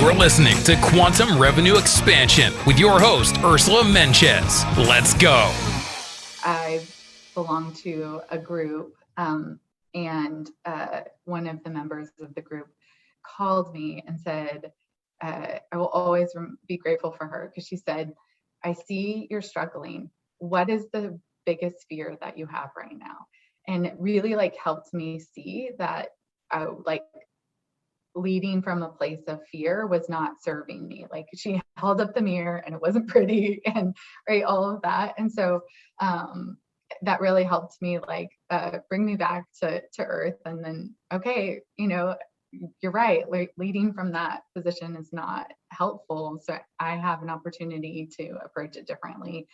You're listening to Quantum Revenue Expansion with your host, Ursula Menchez. Let's go. I belong to a group, and one of the members of the group called me and said, I will always be grateful for her, because she said, I see you're struggling. What is the biggest fear that you have right now? And it really helped me see that leading from a place of fear was not serving me. She held up the mirror and it wasn't pretty, and all of that. And so that really helped me bring me back to earth. And then, okay, you're right, leading from that position is not helpful. So I have an opportunity to approach it differently.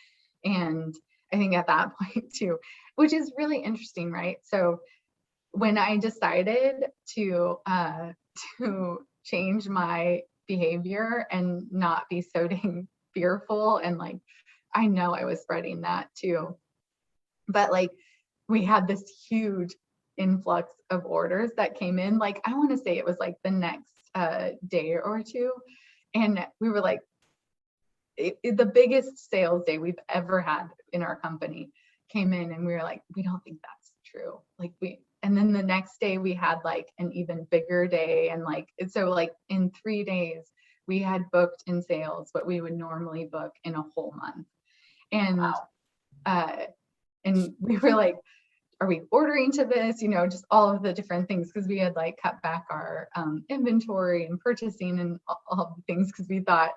And I think at that point too, which is really interesting, right? So when I decided to change my behavior and not be so dang fearful, and I know I was spreading that too, but we had this huge influx of orders that came in. I want to say it was the next day or two, and we were the biggest sales day we've ever had in our company came in, and we were we don't think that's true. And then the next day we had an even bigger day. And so in 3 days, we had booked in sales what we would normally book in a whole month. And, wow. And we were are we ordering to this? Just all of the different things, because we had cut back our inventory and purchasing and all the things, because we thought,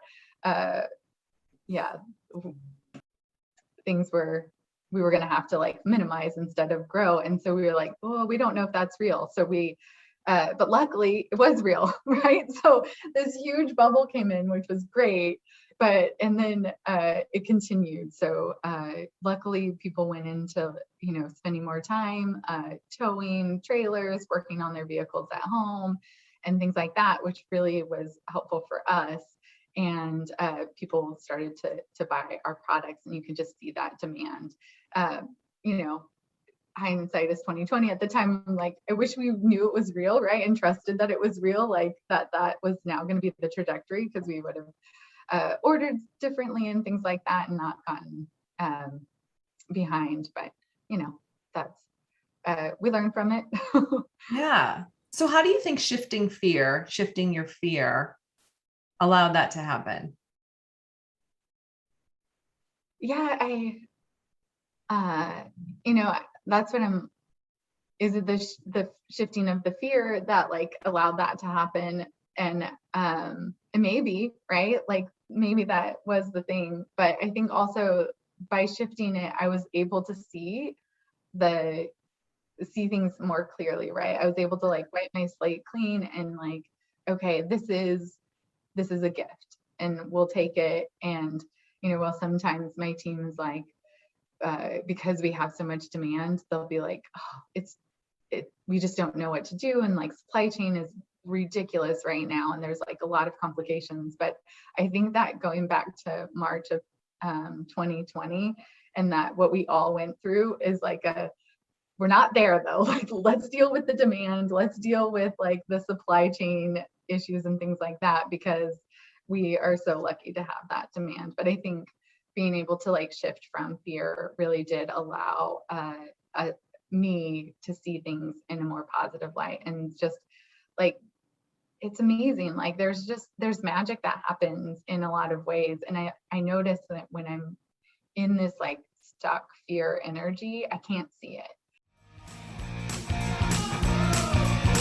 we were going to have to minimize instead of grow. And so we were well, we don't know if that's real. So but luckily it was real, right? So this huge bubble came in, which was great. And then it continued. So luckily people went into, spending more time towing trailers, working on their vehicles at home and things like that, which really was helpful for us. And people started to buy our products, and you can just see that demand. Hindsight is 2020. At the time, I'm I wish we knew it was real, right? And trusted that it was real, that was now going to be the trajectory, because we would have ordered differently and things like that, and not gotten behind. But that's we learned from it. Yeah. So how do you think shifting your fear allowed that to happen? Yeah, that's what is it the shifting of the fear that allowed that to happen? And maybe, right? Maybe that was the thing, but I think also by shifting it, I was able to see things more clearly, right? I was able to wipe my slate clean and okay, this is a gift, and we'll take it. And well, sometimes my team is because we have so much demand, they'll be we just don't know what to do, and supply chain is ridiculous right now, and there's a lot of complications. But I think that going back to March of 2020, and that what we all went through is we're not there though. Let's deal with the demand, let's deal with the supply chain issues and things like that, because we are so lucky to have that demand. But I think being able to shift from fear really did allow me to see things in a more positive light. And just it's amazing. There's magic that happens in a lot of ways. And I notice that when I'm in this stuck fear energy, I can't see it.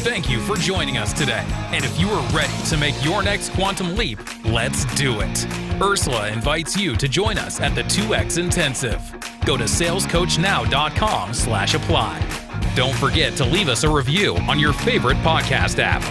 Thank you for joining us today. And if you are ready to make your next quantum leap, let's do it. Ursula invites you to join us at the 2X Intensive. Go to salescoachnow.com/apply. Don't forget to leave us a review on your favorite podcast app.